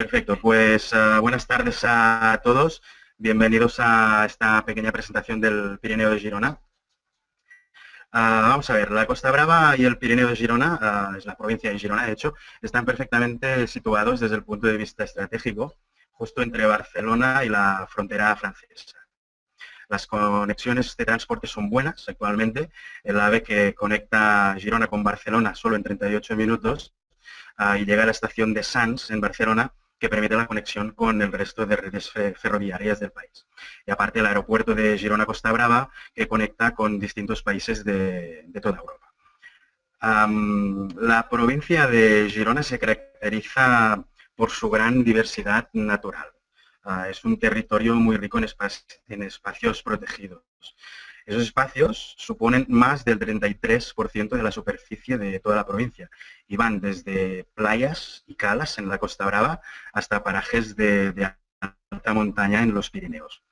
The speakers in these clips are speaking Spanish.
Perfecto, pues buenas tardes a todos. Bienvenidos a esta pequeña presentación del Pirineo de Girona. Vamos a ver, la Costa Brava y el Pirineo de Girona, es la provincia de Girona, de hecho, están perfectamente situados desde el punto de vista estratégico, justo entre Barcelona y la frontera francesa. Las conexiones de transporte son buenas actualmente. El AVE que conecta Girona con Barcelona solo en 38 minutos y llega a la estación de Sants en Barcelona, que permite la conexión con el resto de redes ferroviarias del país. Y aparte el aeropuerto de Girona-Costa Brava, que conecta con distintos países de toda Europa. La provincia de Girona se caracteriza por su gran diversidad natural. Es un territorio muy rico en espacios protegidos. Esos espacios suponen más del 33% de la superficie de toda la provincia y van desde playas y calas en la Costa Brava hasta parajes de alta montaña en los Pirineos.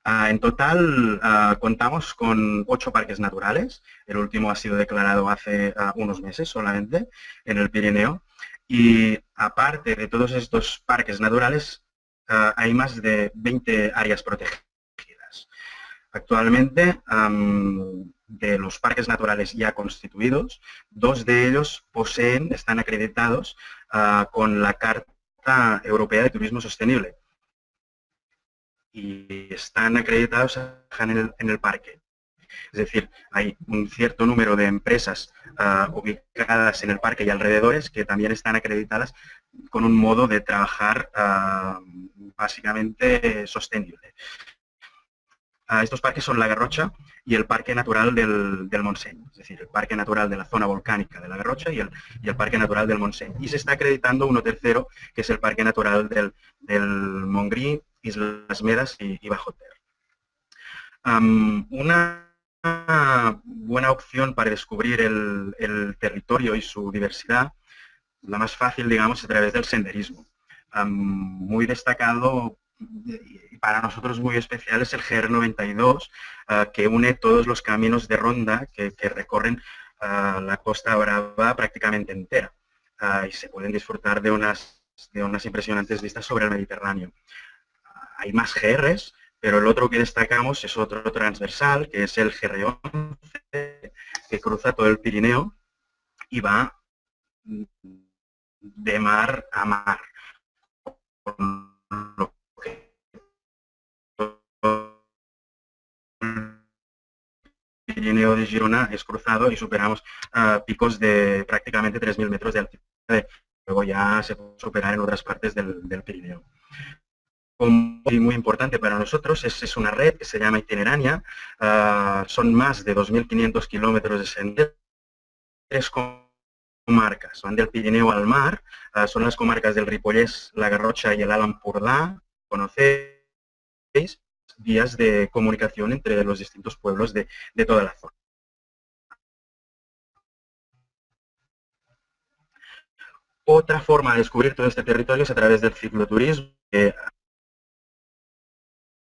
En total contamos con 8 parques naturales. El último ha sido declarado hace unos meses solamente en el Pirineo. Y aparte de todos estos parques naturales, hay más de 20 áreas protegidas. Actualmente, de los parques naturales ya constituidos, 2 de ellos están acreditados con la Carta Europea de Turismo Sostenible y están acreditados en el parque. Es decir, hay un cierto número de empresas ubicadas en el parque y alrededores que también están acreditadas con un modo de trabajar básicamente sostenible. Estos parques son la Garrocha y el Parque Natural del Montseny, es decir, el Parque Natural de la zona volcánica de la Garrocha y el Parque Natural del Montseny. Y se está acreditando uno tercero, que es el Parque Natural del Montgrí, Islas Medas y Bajo Ter. Una buena opción para descubrir el territorio y su diversidad, la más fácil, digamos, a través del senderismo. Muy destacado y para nosotros muy especial es el GR92, que une todos los caminos de ronda que recorren la Costa Brava prácticamente entera y se pueden disfrutar de unas impresionantes vistas sobre el Mediterráneo. Hay más GRs, pero el otro que destacamos es otro transversal, que es el GR11, que cruza todo el Pirineo y va de mar a mar. El Pirineo de Girona es cruzado y superamos picos de prácticamente 3.000 metros de altitud. Luego ya se puede superar en otras partes del Pirineo. Muy importante para nosotros es una red que se llama Itinerania. Son más de 2.500 kilómetros de senderos. 3 comarcas, van del Pirineo al mar, son las comarcas del Ripollès, la Garrocha y el Alt Empordà. Conocéis vías de comunicación entre los distintos pueblos de toda la zona. Otra forma de descubrir todo este territorio es a través del cicloturismo,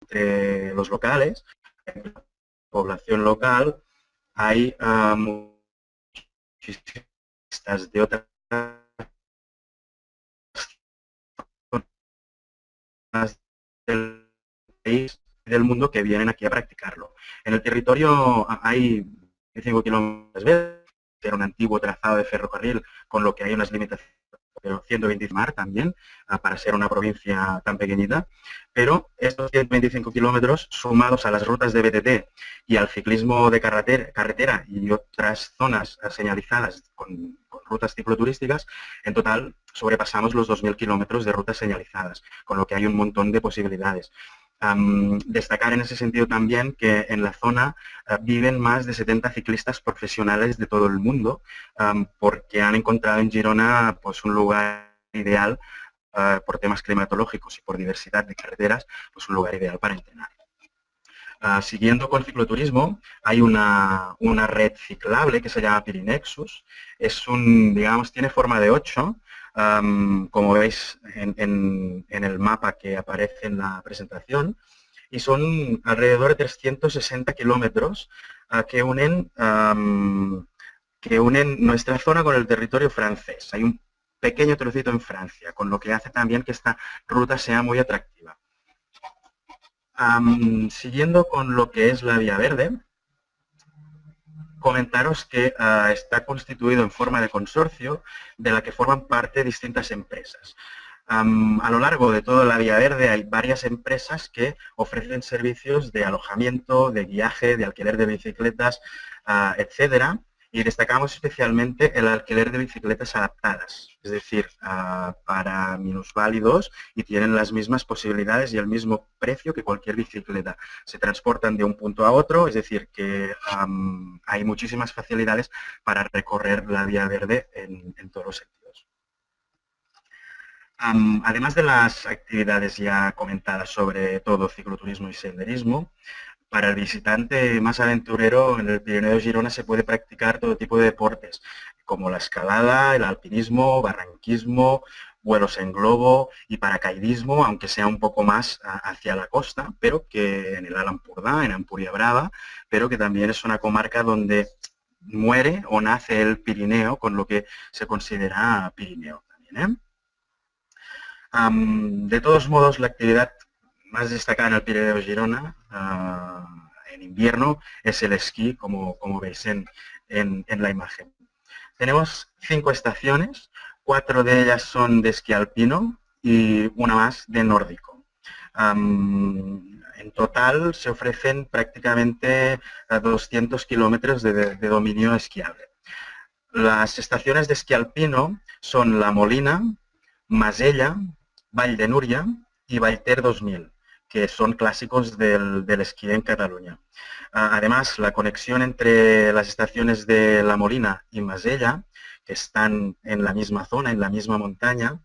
entre los locales, entre la población local, hay muchísimas de otras zonas del país y del mundo que vienen aquí a practicarlo. En el territorio hay 5 kilómetros de era un antiguo trazado de ferrocarril, con lo que hay unas limitaciones, pero 125 mar también, para ser una provincia tan pequeñita, pero estos 125 kilómetros sumados a las rutas de BTT y al ciclismo de carretera y otras zonas señalizadas con rutas cicloturísticas, en total sobrepasamos los 2.000 kilómetros de rutas señalizadas, con lo que hay un montón de posibilidades. Destacar en ese sentido también que en la zona viven más de 70 ciclistas profesionales de todo el mundo, porque han encontrado en Girona pues, un lugar ideal por temas climatológicos y por diversidad de carreteras, pues un lugar ideal para entrenar. Siguiendo con el cicloturismo, hay una red ciclable que se llama Pirinexus. Es digamos, tiene forma de 8, como veis en el mapa que aparece en la presentación, y son alrededor de 360 kilómetros que unen nuestra zona con el territorio francés. Hay un pequeño trocito en Francia, con lo que hace también que esta ruta sea muy atractiva. Siguiendo con lo que es la Vía Verde, comentaros que está constituido en forma de consorcio de la que forman parte distintas empresas. A lo largo de toda la Vía Verde hay varias empresas que ofrecen servicios de alojamiento, de guiaje, de alquiler de bicicletas, etcétera, y destacamos especialmente el alquiler de bicicletas adaptadas, es decir, para minusválidos, y tienen las mismas posibilidades y el mismo precio que cualquier bicicleta. Se transportan de un punto a otro, es decir, que hay muchísimas facilidades para recorrer la Vía Verde en todos los sentidos. Además de las actividades ya comentadas sobre todo cicloturismo y senderismo, para el visitante más aventurero en el Pirineo de Girona se puede practicar todo tipo de deportes, como la escalada, el alpinismo, barranquismo, vuelos en globo y paracaidismo, aunque sea un poco más hacia la costa, pero que en el Alt Empordà, en Empuriabrava, pero que también es una comarca donde muere o nace el Pirineo, con lo que se considera Pirineo también, ¿eh? De todos modos, la actividad más destacada en el Pirineo de Girona en invierno es el esquí, como veis en la imagen. Tenemos 5 estaciones, 4 de ellas son de esquí alpino y una más de nórdico. En total se ofrecen prácticamente 200 kilómetros de dominio esquiable. Las estaciones de esquí alpino son La Molina, Masella, Vall de Núria y Vallter 2000, que son clásicos del esquí en Cataluña. Además, la conexión entre las estaciones de La Molina y Masella, que están en la misma zona, en la misma montaña,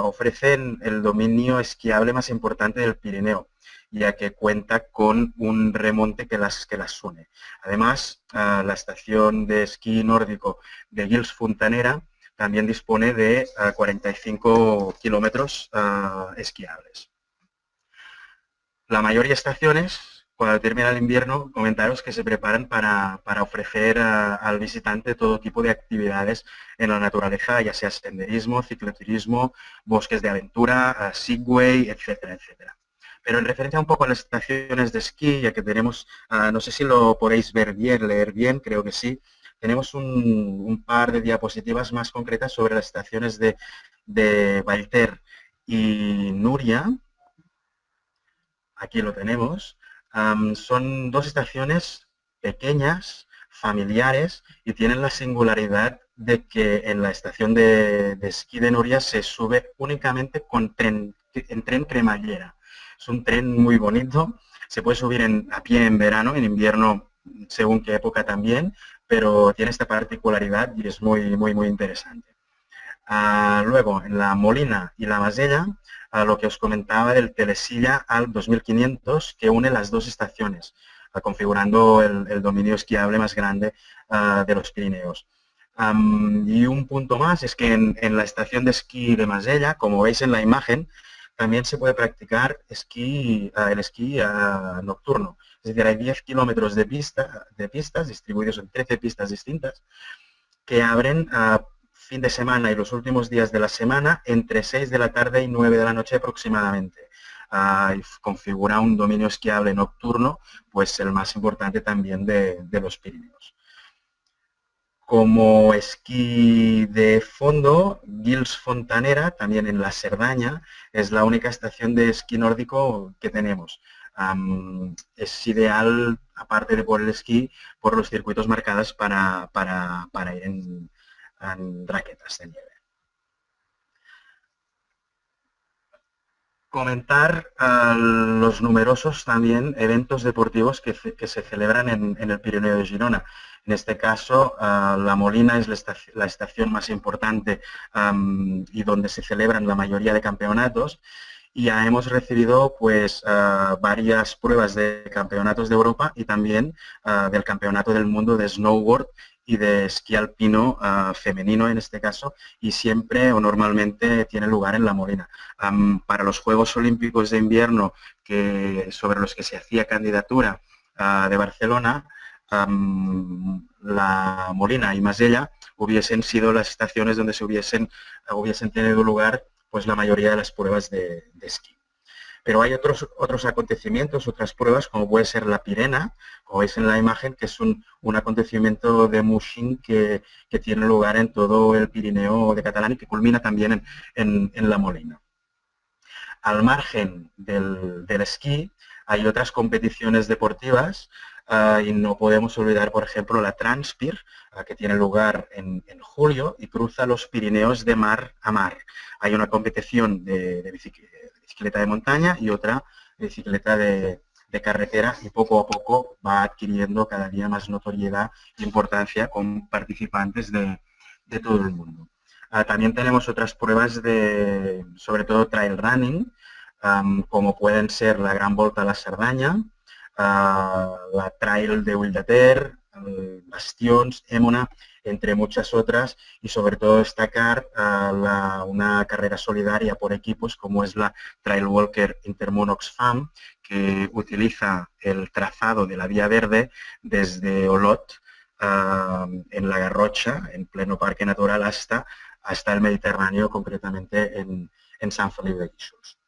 ofrecen el dominio esquiable más importante del Pirineo, ya que cuenta con un remonte que las une. Además, la estación de esquí nórdico de Guils Fontanera también dispone de 45 kilómetros esquiables. La mayoría de estaciones, cuando termina el invierno, comentaros que se preparan para ofrecer al visitante todo tipo de actividades en la naturaleza, ya sea senderismo, cicloturismo, bosques de aventura, segway, etcétera, etcétera. Pero en referencia un poco a las estaciones de esquí, ya que tenemos, no sé si lo podéis ver bien, leer bien, creo que sí, tenemos un par de diapositivas más concretas sobre las estaciones de Vallter y Núria. Aquí lo tenemos. Son 2 estaciones pequeñas, familiares, y tienen la singularidad de que en la estación de esquí de Núria se sube únicamente en tren cremallera. Es un tren muy bonito, se puede subir a pie en verano, en invierno según qué época también, pero tiene esta particularidad y es muy, muy, muy interesante. Luego, en la Molina y la Masella, lo que os comentaba del Telesilla al 2500, que une las 2 estaciones, configurando el dominio esquiable más grande de los Pirineos. Y un punto más es que en la estación de esquí de Masella, como veis en la imagen, también se puede practicar el esquí nocturno. Es decir, hay 10 kilómetros de pistas distribuidos en 13 pistas distintas que abren fin de semana y los últimos días de la semana entre 6 de la tarde y 9 de la noche aproximadamente. Y configura un dominio esquiable nocturno, pues el más importante también de los Pirineos. Como esquí de fondo, Guils Fontanera, también en la Cerdaña, es la única estación de esquí nórdico que tenemos. Es ideal, aparte de por el esquí, por los circuitos marcados para ir en raquetas de nieve. Comentar los numerosos también eventos deportivos que se celebran en el Pirineo de Girona. En este caso, La Molina es la estación más importante y donde se celebran la mayoría de campeonatos. Y ya hemos recibido pues varias pruebas de campeonatos de Europa y también del campeonato del mundo de snowboard y de esquí alpino femenino en este caso, y siempre o normalmente tiene lugar en La Molina. Para los Juegos Olímpicos de Invierno sobre los que se hacía candidatura de Barcelona, La Molina y Masella hubiesen sido las estaciones donde hubiesen tenido lugar pues la mayoría de las pruebas de esquí. Pero hay otros acontecimientos, otras pruebas, como puede ser la Pirena, como veis en la imagen, que es un acontecimiento de mushing que tiene lugar en todo el Pirineo de Catalán y que culmina también en La Molina. Al margen del esquí, hay otras competiciones deportivas y no podemos olvidar, por ejemplo, la Transpir, que tiene lugar en julio y cruza los Pirineos de mar a mar. Hay una competición de bicicleta de montaña y otra de bicicleta de carretera y poco a poco va adquiriendo cada día más notoriedad e importancia con participantes de todo el mundo. También tenemos otras pruebas sobre todo trail running, como pueden ser la Gran Volta a la Cerdanya, la Trail de Ulldater, Bastions, Émona, entre muchas otras, y sobre todo destacar una carrera solidaria por equipos como es la Trail Walker Intermón Oxfam, que utiliza el trazado de la Vía Verde desde Olot, en la Garrocha, en pleno parque natural, hasta el Mediterráneo, concretamente en San Feliu de Guíxols.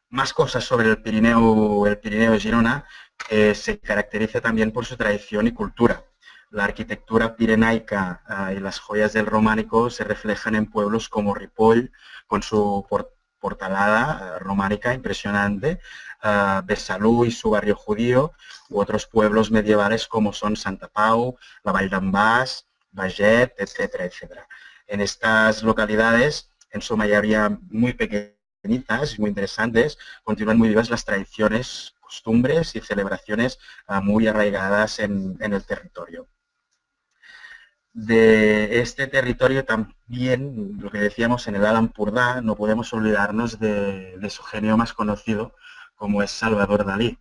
Más cosas sobre el Pirineo de Girona. Se caracteriza también por su tradición y cultura. La arquitectura pirenaica y las joyas del románico se reflejan en pueblos como Ripoll, con su portalada románica impresionante, Besalú y su barrio judío, u otros pueblos medievales como son Santa Pau, la Vall d'en Bas, Baget, etcétera, etcétera. En estas localidades, en su mayoría muy pequeñitas y muy interesantes, continúan muy vivas las tradiciones, costumbres y celebraciones muy arraigadas en el territorio. De este territorio también, lo que decíamos en el Alt Empordà, no podemos olvidarnos de su genio más conocido, como es Salvador Dalí,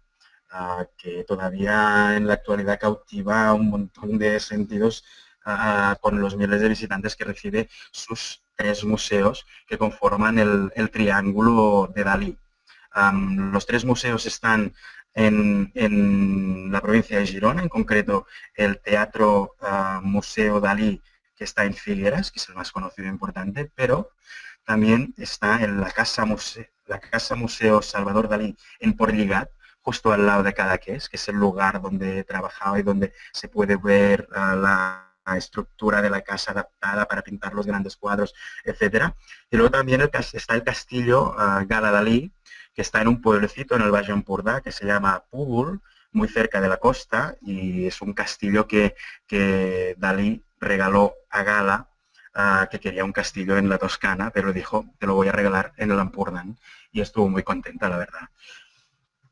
que todavía en la actualidad cautiva un montón de sentidos con los miles de visitantes que recibe sus 3 museos que conforman el triángulo de Dalí. Los 3 museos están en la provincia de Girona, en concreto el Teatro Museo Dalí, que está en Figueras, que es el más conocido e importante, pero también está en la Casa Museo Salvador Dalí en Portlligat, justo al lado de Cadaqués, que es el lugar donde trabajaba y donde se puede ver la estructura de la casa adaptada para pintar los grandes cuadros, etc. Y luego también está el castillo Gala Dalí, que está en un pueblecito en el Baix Empordà que se llama Púbol, muy cerca de la costa, y es un castillo que Dalí regaló a Gala, que quería un castillo en la Toscana, pero dijo, te lo voy a regalar en el Empordán, y estuvo muy contenta, la verdad.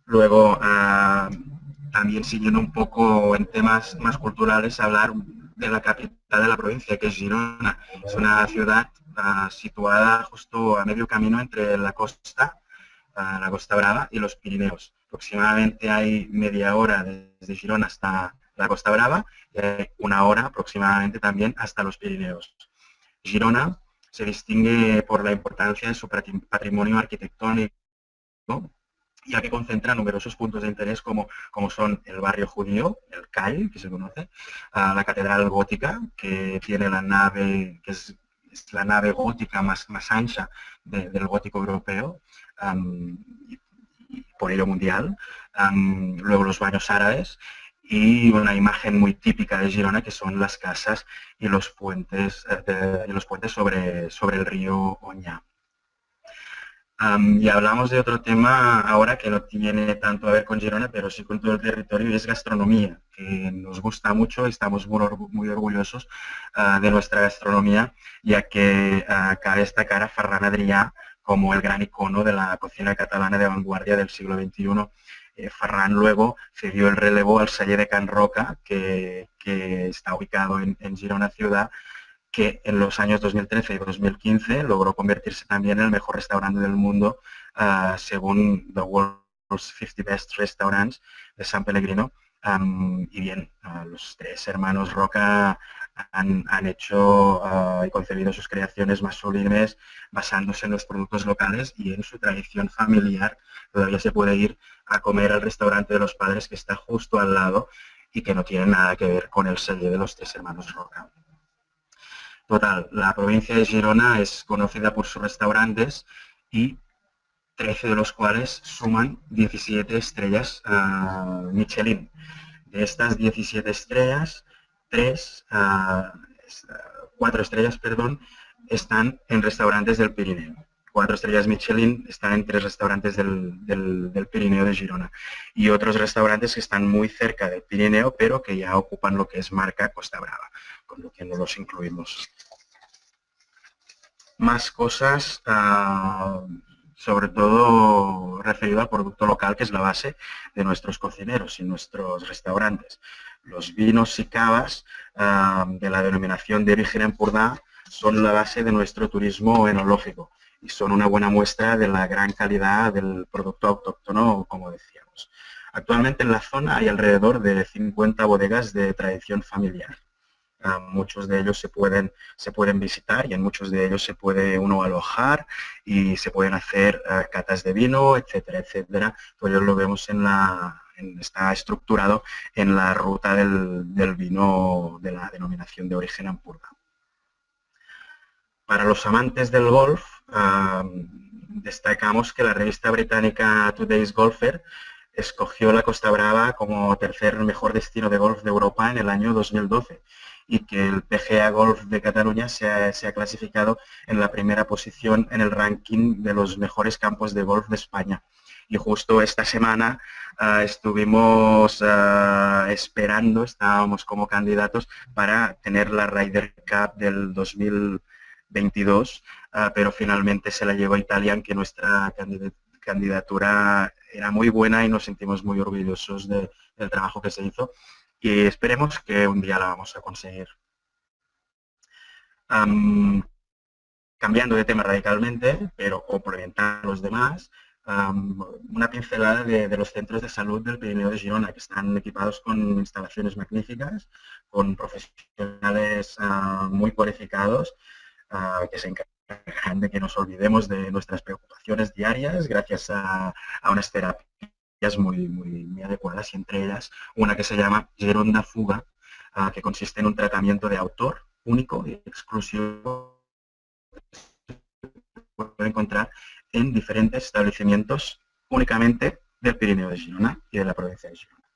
Luego, también siguiendo un poco en temas más culturales, hablar de la capital de la provincia, que es Girona. Es una ciudad situada justo a medio camino entre la Costa Brava y los Pirineos. Aproximadamente hay media hora desde Girona hasta la Costa Brava y hay una hora aproximadamente también hasta los Pirineos. Girona se distingue por la importancia de su patrimonio arquitectónico, ya que concentra numerosos puntos de interés como son el barrio judío, el Call, que se conoce, la catedral gótica, que tiene la nave, que es la nave gótica más ancha del gótico europeo, y por ello mundial, luego los baños árabes y una imagen muy típica de Girona, que son las casas y los puentes, sobre el río Oña. Y hablamos de otro tema ahora que no tiene tanto a ver con Girona, pero sí con todo el territorio, y es gastronomía, que nos gusta mucho y estamos muy orgullosos de nuestra gastronomía, ya que cabe destacar a Ferran Adrià como el gran icono de la cocina catalana de vanguardia del siglo XXI. Ferran luego cedió el relevo al Celler de Can Roca, que está ubicado en Girona ciudad, que en los años 2013 y 2015 logró convertirse también en el mejor restaurante del mundo, según The World's 50 Best Restaurants de San Pellegrino. Y bien, los 3 hermanos Roca han hecho y concebido sus creaciones más sublimes basándose en los productos locales y en su tradición familiar. Todavía se puede ir a comer al restaurante de los padres, que está justo al lado y que no tiene nada que ver con el sello de los 3 hermanos Roca. Total, la provincia de Girona es conocida por sus restaurantes y 13 de los cuales suman 17 estrellas Michelin. De estas 17 estrellas, 3, 4 estrellas, perdón, están en restaurantes del Pirineo. 4 estrellas Michelin están en 3 restaurantes del Pirineo de Girona. Y otros restaurantes que están muy cerca del Pirineo, pero que ya ocupan lo que es marca Costa Brava, con lo que no los incluimos. Más cosas, sobre todo referido al producto local, que es la base de nuestros cocineros y nuestros restaurantes. Los vinos y cavas de la denominación de origen Empordà son la base de nuestro turismo enológico y son una buena muestra de la gran calidad del producto autóctono, como decíamos. Actualmente en la zona hay alrededor de 50 bodegas de tradición familiar. Muchos de ellos se pueden visitar y en muchos de ellos se puede uno alojar y se pueden hacer catas de vino, etcétera, etcétera. Todo ello lo vemos está estructurado en la ruta del vino de la denominación de origen Empordà. Para los amantes del golf, destacamos que la revista británica Today's Golfer escogió la Costa Brava como tercer mejor destino de golf de Europa en el año 2012 y que el PGA Golf de Cataluña se ha clasificado en la primera posición en el ranking de los mejores campos de golf de España. Y justo esta semana estuvimos esperando, estábamos como candidatos para tener la Ryder Cup del 2022, pero finalmente se la llevó Italia, aunque nuestra candidatura era muy buena y nos sentimos muy orgullosos del trabajo que se hizo. Y esperemos que un día la vamos a conseguir. Cambiando de tema radicalmente, pero complementando a los demás, una pincelada de los centros de salud del Pirineo de Girona, que están equipados con instalaciones magníficas, con profesionales muy cualificados, que se encargan de que nos olvidemos de nuestras preocupaciones diarias gracias a unas terapias muy adecuadas, y entre ellas una que se llama Geronda Fuga, que consiste en un tratamiento de autor único y exclusivo que puede encontrar en diferentes establecimientos únicamente del Pirineo de Girona y de la provincia de Girona.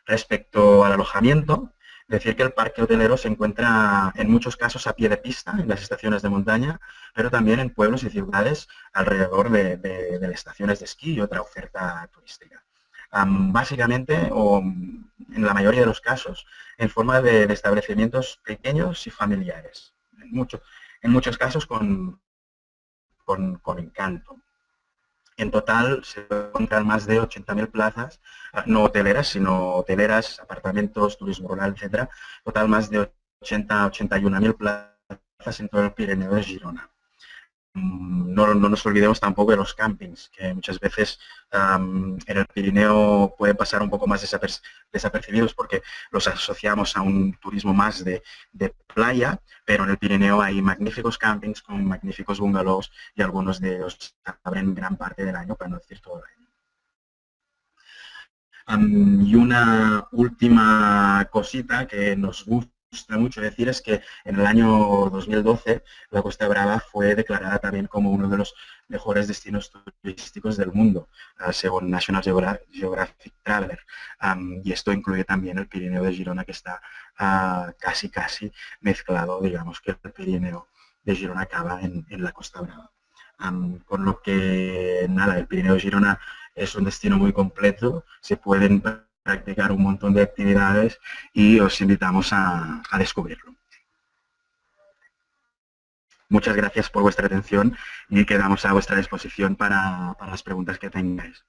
Respecto al alojamiento, decir que el parque hotelero se encuentra en muchos casos a pie de pista en las estaciones de montaña, pero también en pueblos y ciudades alrededor de las estaciones de esquí y otra oferta turística. Básicamente, o en la mayoría de los casos, en forma de establecimientos pequeños y familiares. En muchos casos con encanto. En total se encuentran más de 80.000 plazas, no hoteleras, sino hoteleras, apartamentos, turismo rural, etcétera. Total más de 81.000 plazas en todo el Pirineo de Girona. No nos olvidemos tampoco de los campings, que muchas veces en el Pirineo pueden pasar un poco más desapercibidos porque los asociamos a un turismo más de playa, pero en el Pirineo hay magníficos campings con magníficos bungalows y algunos de ellos abren gran parte del año, para no decir todo el año. Y una última cosita que nos gusta mucho decir es que en el año 2012 la Costa Brava fue declarada también como uno de los mejores destinos turísticos del mundo, según National Geographic Traveler. Y esto incluye también el Pirineo de Girona, que está casi mezclado, digamos que el Pirineo de Girona acaba en la Costa Brava. Con lo que, nada, el Pirineo de Girona es un destino muy completo, se pueden practicar un montón de actividades y os invitamos a descubrirlo. Muchas gracias por vuestra atención y quedamos a vuestra disposición para las preguntas que tengáis.